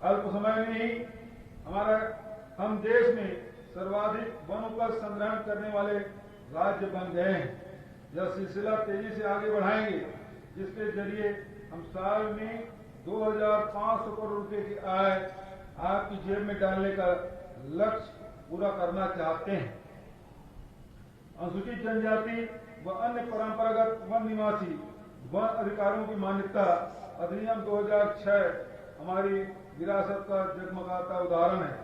अल्प समय में ही हम देश में सर्वाधिक वन उपज संग्रहण करने वाले राज्य बन गए हैं। यह सिलसिला तेजी से आगे बढ़ाएंगे, जिसके जरिए हम साल में 2500 करोड़ रुपए की आय आपकी जेब में डालने का लक्ष्य पूरा करना चाहते हैं। अनुसूचित जनजाति व अन्य परंपरागत वन निवासी वन अधिकारियों की मान्यता अधिनियम 2006 हमारी विरासत का जगमगाता उदाहरण है।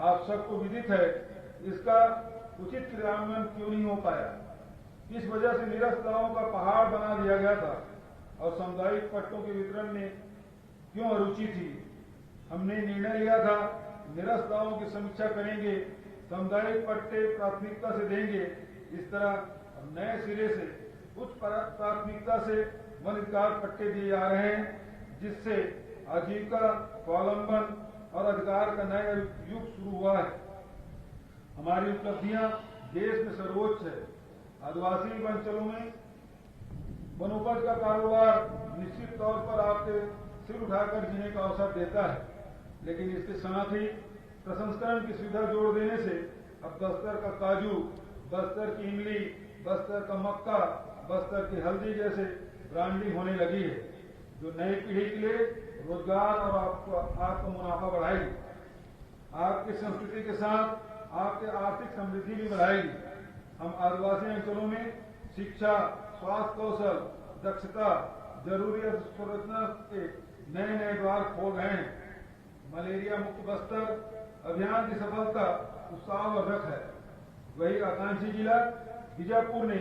आप सबको विदित है इसका उचित क्रियान्वयन क्यों नहीं हो पाया। इस वजह से निरस्त दावों का पहाड़ बना दिया गया था और सामुदायिक पट्टों के वितरण में क्यों अरुचि थी। हमने निर्णय लिया था निरस्त दावों की समीक्षा करेंगे, सामुदायिक पट्टे प्राथमिकता से देंगे। इस तरह नए सिरे से उच्च प्राथमिकता से वन अधिकार पट्टे दिए जा रहे हैं, जिससे आजीविका, स्वावलंबन और अधिकार का नया युग शुरू हुआ है। हमारी उपलब्धियां देश में सर्वोच्च है। आदिवासी अंचलों में वनोपज का कारोबार निश्चित तौर पर आपके सिर उठाकर जीने का अवसर देता है, लेकिन इसके साथ ही प्रसंस्करण की सुविधा जोड़ देने से अब बस्तर का काजू, बस्तर की इमली, बस्तर का मक्का, बस्तर की हल्दी जैसे ब्रांडिंग होने लगी है, जो नई पीढ़ी के लिए रोजगार और आपका मुनाफा बढ़ाएगी। आपकी संस्कृति के साथ आपके आर्थिक समृद्धि भी बढ़ाएगी। हम आदिवासी अंचलों में शिक्षा, स्वास्थ्य कौशल, दक्षता, जरूरी अवसंरचना के नए नए द्वार खोल रहे हैं। मलेरिया मुक्त बस्तर अभियान की सफलता उत्साहवर्धक है। वही आकांक्षी जिला बीजापुर ने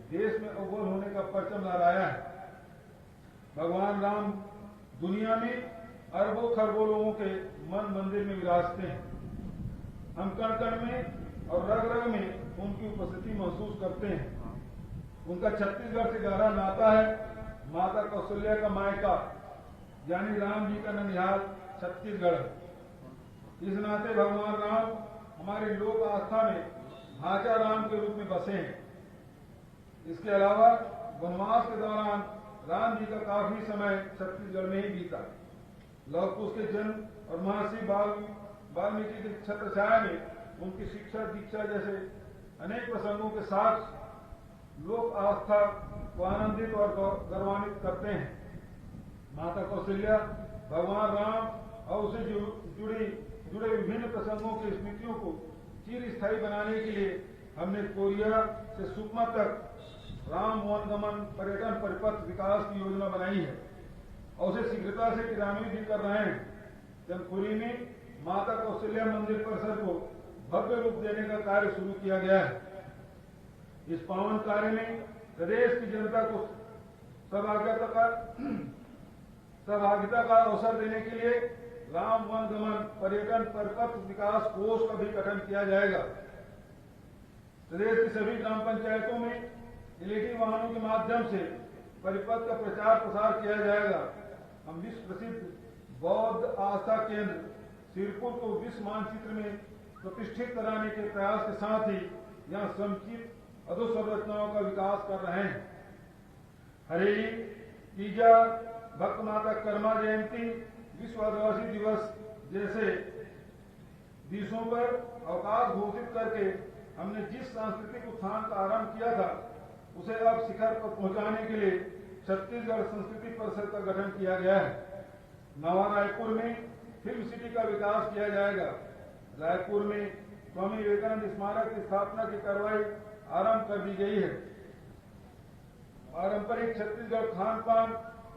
देश में अव्वल होने का परचम लहराया है। भगवान राम दुनिया में अरबों खरबों लोगों के मन मंदिर में विराजते हैं। हम कण कण में और रग रग में उनकी उपस्थिति महसूस करते हैं। उनका छत्तीसगढ़ से गहरा नाता है। माता कौशल्या का मायका यानी राम जी का ननिहाल छत्तीसगढ़ है। इस नाते भगवान राम हमारी लोक आस्था में ढांचा राम के रूप में बसे हैं। इसके अलावा वनवास के दौरान राम जी का काफी समय छत्तीसगढ़ में ही बीता। लौह कुश के जन्म और महर्षि वाल्मीकि की छत्रछाया में उनकी शिक्षा दीक्षा जैसे अनेक प्रसंगों के साथ लोक आस्था को आनंदित और गौरवान्वित करते हैं। माता कौशल्या, भगवान राम और उसे जुड़े विभिन्न प्रसंगों की स्मृतियों को चिर स्थायी बनाने के लिए हमने कोरिया से सुकमा तक राम वनगमन पर्यटन परिपथ विकास की योजना बनाई है और उसे शीघ्रता से क्रियान्वित भी कर रहे हैं। जमखुरी में माता कौशल्या मंदिर परिसर को भव्य रूप देने का कार्य शुरू किया गया है। इस पावन कार्य में प्रदेश की जनता को सहभागिता का अवसर देने के लिए राम वनगमन पर्यटन परिपथ विकास कोष का भी गठन किया जाएगा। प्रदेश की सभी ग्राम पंचायतों में एलईडी वाहनों के माध्यम से परिपथ का प्रचार प्रसार किया जाएगा। हम विश्व प्रसिद्ध बौद्ध आस्था केंद्र सिरपुर को विश्व मानचित्र में प्रतिष्ठित कराने के प्रयास के साथ ही यहाँ समुचित अधोसंरचनाओं का विकास कर रहे हैं। हरेली, तीजा, भक्त माता कर्मा जयंती, विश्व आदिवासी दिवस जैसे दिवसों पर अवकाश घोषित करके हमने जिस सांस्कृतिक उत्थान का आरंभ किया था उसे अब शिखर पर पहुंचाने के लिए छत्तीसगढ़ संस्कृति परिषद का गठन किया गया है। नवा रायपुर में फिल्म सिटी का विकास किया जाएगा। रायपुर में स्वामी विवेकानंद स्मारक की स्थापना की कार्रवाई आरंभ कर दी गई है। पारंपरिक छत्तीसगढ़ खान पान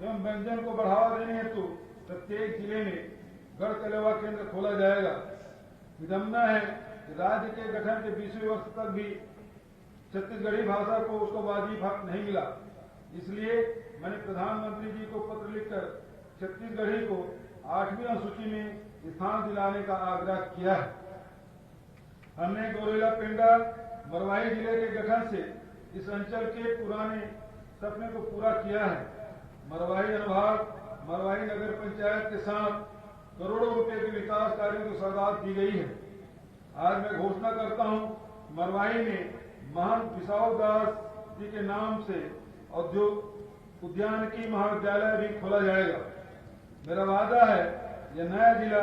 एवं व्यंजन को बढ़ावा देने हेतु प्रत्येक जिले में गढ़ कलेवा केंद्र खोला जाएगा। विडंबना है कि राज्य के गठन के 20वें वर्ष तक भी छत्तीसगढ़ी भाषा को उसका वाजिब हक नहीं मिला। इसलिए मैंने प्रधानमंत्री जी को पत्र लिखकर छत्तीसगढ़ी को 8वीं अनुसूची में स्थान दिलाने का आग्रह किया है। हमने गौरेला पेंडा मरवाही जिले के गठन से इस अंचल के पुराने सपने को पूरा किया है। मरवाही अनुभाग मरवाही नगर पंचायत के साथ करोड़ों रुपए के विकास कार्यों की सौगात दी गई है। आज मैं घोषणा करता हूं, मरवाही में महंत विसाव दास जी के नाम से उद्यानिकी महाविद्यालय भी खोला जाएगा। मेरा वादा है यह नया जिला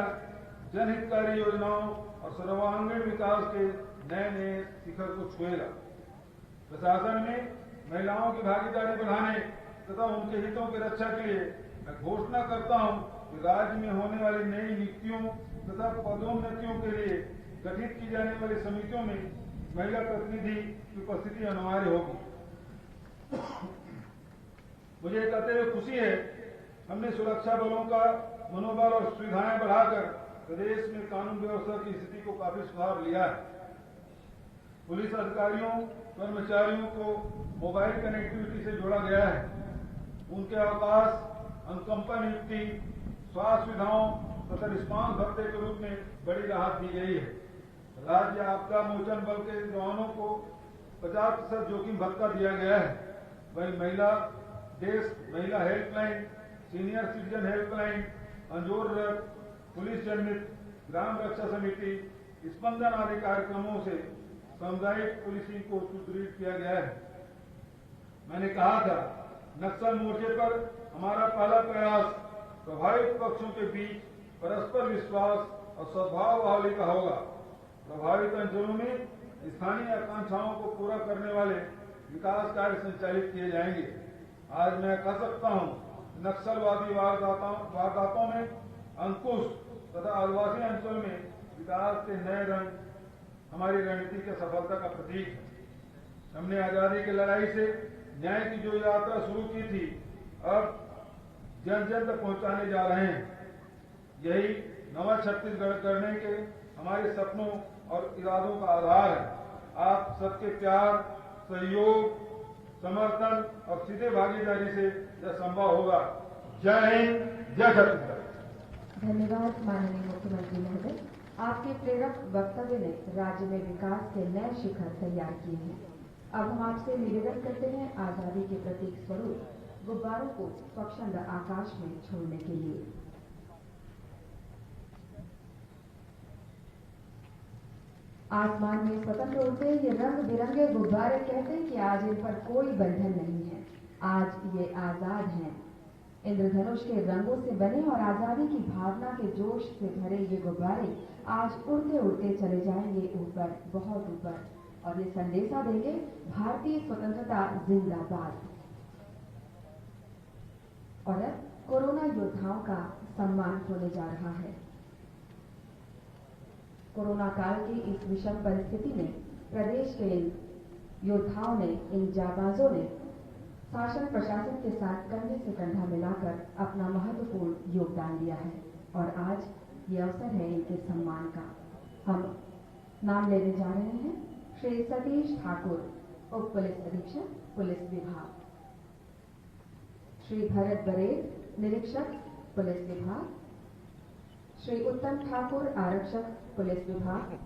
जनहितकारी योजनाओं और सर्वांगीण विकास के नए नए शिखर को छुएगा। प्रशासन में महिलाओं की भागीदारी बढ़ाने तथा उनके हितों की रक्षा के लिए मैं घोषणा करता हूं कि राज्य में होने वाली नई नियुक्तियों तथा पदोन्नतियों के लिए गठित की जाने वाली समितियों में महिला प्रतिनिधि की उपस्थिति अनिवार्य होगी। मुझे कहते हुए खुशी है, हमने सुरक्षा बलों का मनोबल और सुविधाएं बढ़ाकर प्रदेश में कानून व्यवस्था की स्थिति को काफी सुधार लिया है। पुलिस अधिकारियों कर्मचारियों को मोबाइल कनेक्टिविटी से जोड़ा गया है। उनके अवकाश, अनुकंपा नियुक्ति, स्वास्थ्य सुविधाओं तथा रिस्पांस भत्ते के रूप में बड़ी राहत दी गई है। राज्य आपदा मोचन बल के जवानों को 50% जोखिम भत्ता दिया गया है। वही महिला डेस्क, महिला हेल्पलाइन, सीनियर सिटीजन हेल्पलाइन, अंजोर रथ, पुलिस जनमित, ग्राम रक्षा समिति, स्पंदन आदि कार्यक्रमों से सामुदायिक पुलिसिंग को सुदृढ़ किया गया है। मैंने कहा था, नक्सल मोर्चे पर हमारा पहला प्रयास प्रभावित पक्षों के बीच परस्पर विश्वास और सद्भाव बहाली का होगा। प्रभावित अंचलों में स्थानीय आकांक्षाओं को पूरा करने वाले विकास कार्य संचालित किए जाएंगे। आज मैं कह सकता हूं, नक्सलवादी वारदातों में अंकुश तथा आदिवासी अंचल में विकास के नए रंग हमारी रणनीति की सफलता का प्रतीक है। हमने आजादी की लड़ाई से न्याय की जो यात्रा शुरू की थी, अब जन जन तक पहुंचाने जा रहे हैं। यही नवा छत्तीसगढ़ करने के हमारे सपनों और इरादों का आधार है। आप सबके प्यार, सहयोग, समर्थन और सीधे भागीदारी से यह संभव होगा। जय हिंद, जय छत्तीसगढ़। धन्यवाद माननीय मुख्यमंत्री महोदय। आपके प्रेरक वक्तव्य ने राज्य में विकास के नए शिखर तैयार किए हैं। अब हम आपसे निवेदन करते हैं आजादी के प्रतीक स्वरूप गुब्बारों को स्वच्छंद आकाश में छोड़ने के लिए। आसमान में स्वतंत्र उड़ते ये रंग बिरंगे गुब्बारे कहते हैं कि आज इन पर कोई बंधन नहीं है, आज ये आजाद हैं। इंद्रधनुष के रंगों से बने और आजादी की भावना के जोश से भरे ये गुब्बारे आज उड़ते उड़ते चले जाएंगे ऊपर, बहुत ऊपर, और ये संदेशा देंगे भारतीय स्वतंत्रता जिंदाबाद। और अब कोरोना योद्धाओं का सम्मान होने जा रहा है। कोरोना काल की इस विषम परिस्थिति में प्रदेश के इन योद्धाओं ने, इन जाबाजों ने शासन प्रशासन के साथ कंधे से कंधा मिलाकर अपना महत्वपूर्ण योगदान दिया है और आज ये अवसर है इनके सम्मान का। हम नाम लेने जा रहे हैं श्री सतीश ठाकुर, उप पुलिस अधीक्षक पुलिस विभाग, श्री भरत बरेद, निरीक्षक पुलिस विभाग, श्री उत्तम ठाकुर, आरक्षक पुलिस विभाग,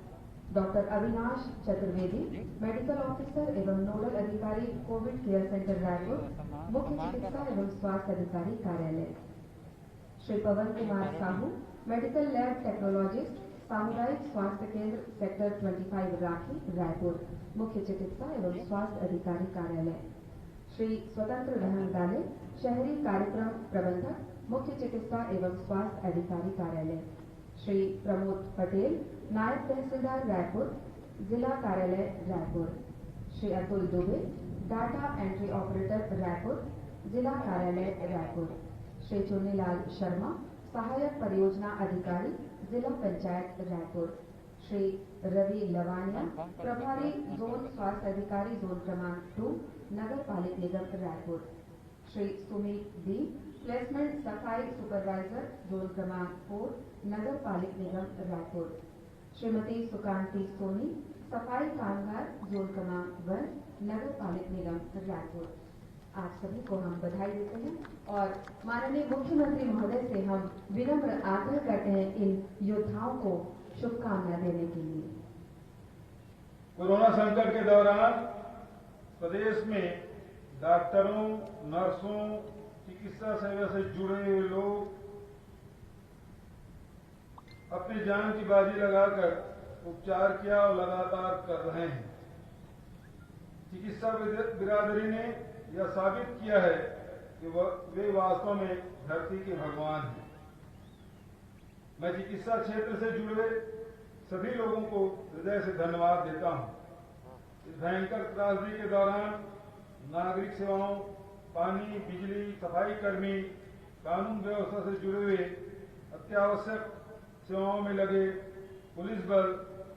doctor Avinash Chaturvedi, medical officer एवं नोडल अधिकारी कोविड केयर सेंटर रायपुर, मुख्य चिकित्सा एवं स्वास्थ्य अधिकारी कार्यालय, Shri Pawan Kumar Sahu, medical lab technologist, सामुदायिक स्वास्थ्य केंद्र सेक्टर 25 राखी रायपुर, मुख्य चिकित्सा एवं स्वास्थ्य अधिकारी कार्यालय, श्री स्वतंत्र रहन गाले, शहरी कार्यक्रम प्रबंधक, मुख्य चिकित्सा एवं स्वास्थ्य अधिकारी कार्यालय, श्री प्रमोद पटेल, नायब तहसीलदार रायपुर, जिला कार्यालय Raipur, Shri Atul Dubey, data entry operator Raipur, जिला कार्यालय रायपुर, श्री चुन्नीलाल शर्मा, सहायक परियोजना अधिकारी, जिला पंचायत रायपुर, श्री रवि लवानिया, प्रभारी जोन स्वास्थ्य अधिकारी जोन क्रमांक 2, नगर पालिक निगम रायपुर, श्री सुमित डी, प्लेसमेंट सफाई सुपरवाइजर जोन क्रमांक 4, नगर पालिक निगम रायपुर, श्रीमती सुकांति सोनी, सफाई कामगार जोन क्रमांक 1, नगर पालिक निगम रायपुर। आप सभी को हम बधाई देते हैं और माननीय मुख्यमंत्री महोदय से हम विनम्र आग्रह करते हैं इन योद्धाओं को शुभकामना देने के लिए। कोरोना संकट के दौरान प्रदेश में डॉक्टरों, नर्सों, चिकित्सा सेवा से जुड़े हुए लोग अपनी जान की बाजी लगाकर उपचार किया और लगातार कर रहे हैं। चिकित्सा बिरादरी ने यह साबित किया है कि वे वास्तव में धरती के भगवान हैं। मैं चिकित्सा क्षेत्र से जुड़े सभी लोगों को हृदय से धन्यवाद देता हूं। इस भयंकर त्रासदी के दौरान नागरिक सेवाओं, पानी, बिजली, सफाई कर्मी, कानून व्यवस्था से जुड़े हुए अत्यावश्यक सेवाओं में लगे पुलिस बल,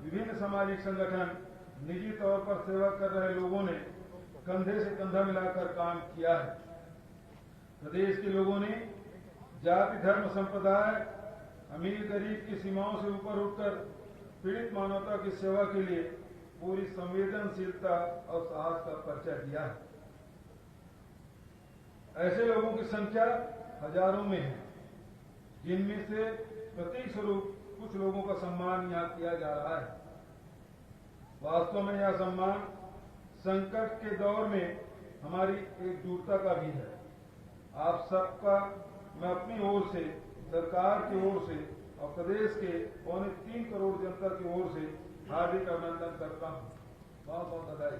विभिन्न सामाजिक संगठन, निजी तौर पर सेवा कर रहे लोगों ने कंधे से कंधा मिलाकर काम किया है। प्रदेश के लोगों ने जाति, धर्म, संप्रदाय, अमीर गरीब की सीमाओं से ऊपर उठकर पीड़ित मानवता की सेवा के लिए पूरी संवेदनशीलता और साहस का परिचय दिया है। ऐसे लोगों की संख्या हजारों में है, जिनमें से प्रतीक स्वरूप कुछ लोगों का सम्मान यहाँ किया जा रहा है। वास्तव में यह सम्मान संकट के दौर में हमारी एकजुटता का भी है। आप सबका मैं अपनी ओर से, सरकार की ओर से और प्रदेश के 3.25 करोड़ जनता की ओर से हार्दिक अभिनंदन करता हूँ। बहुत बहुत बधाई।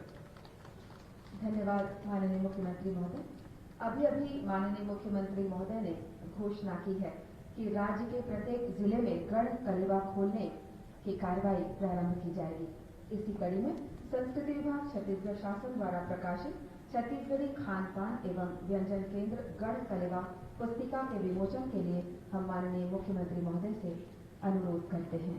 धन्यवाद माननीय मुख्यमंत्री महोदय। अभी अभी माननीय मुख्यमंत्री महोदय ने घोषणा की है कि राज्य के प्रत्येक जिले में गढ़ कलेवा खोलने की कार्रवाई प्रारंभ की जाएगी। इसी कड़ी में संस्कृति विभाग छत्तीसगढ़ शासन द्वारा प्रकाशित छत्तीसगढ़ी खान पान एवं व्यंजन केंद्र गढ़ कलेवा पुस्तिका के विमोचन के लिए हम माननीय मुख्यमंत्री महोदय से अनुरोध करते हैं।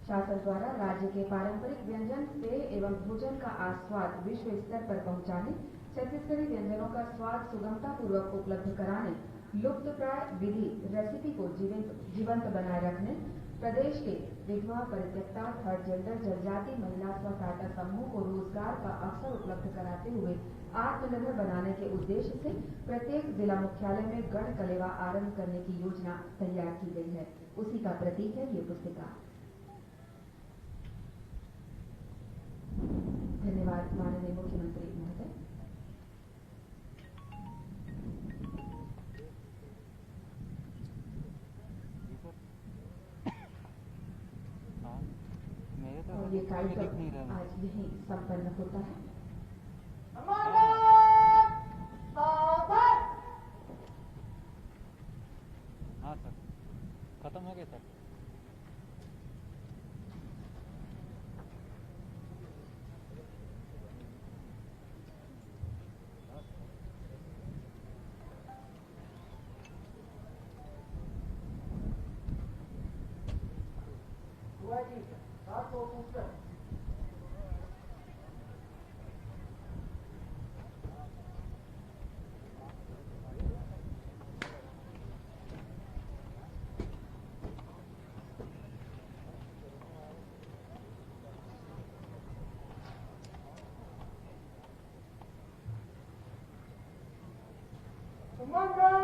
शासन द्वारा राज्य के पारंपरिक व्यंजन, पेय एवं भोजन का आस्वाद विश्व स्तर पर पहुंचाने, छत्तीसगढ़ी व्यंजनों का स्वाद सुगमता पूर्वक उपलब्ध कराने, लुप्तप्राय विधि रेसिपी को जीवंत बनाए रखने, प्रदेश के विधवा, परित्यक्ता, थर्ड जेंडर, जनजाति, महिला स्वसहायता समूह को रोजगार का अवसर उपलब्ध कराते हुए आत्मनिर्भर बनाने के उद्देश्य से प्रत्येक जिला मुख्यालय में गढ़ कलेवा आरंभ करने की योजना तैयार की गई है। उसी का प्रतीक है ये पुस्तिका। धन्यवाद माननीय मुख्यमंत्री महोदय। और ये कार्यक्रम आज यहीं संपन्न होता है। हाँ सर, खत्म हो गया सर। Come on,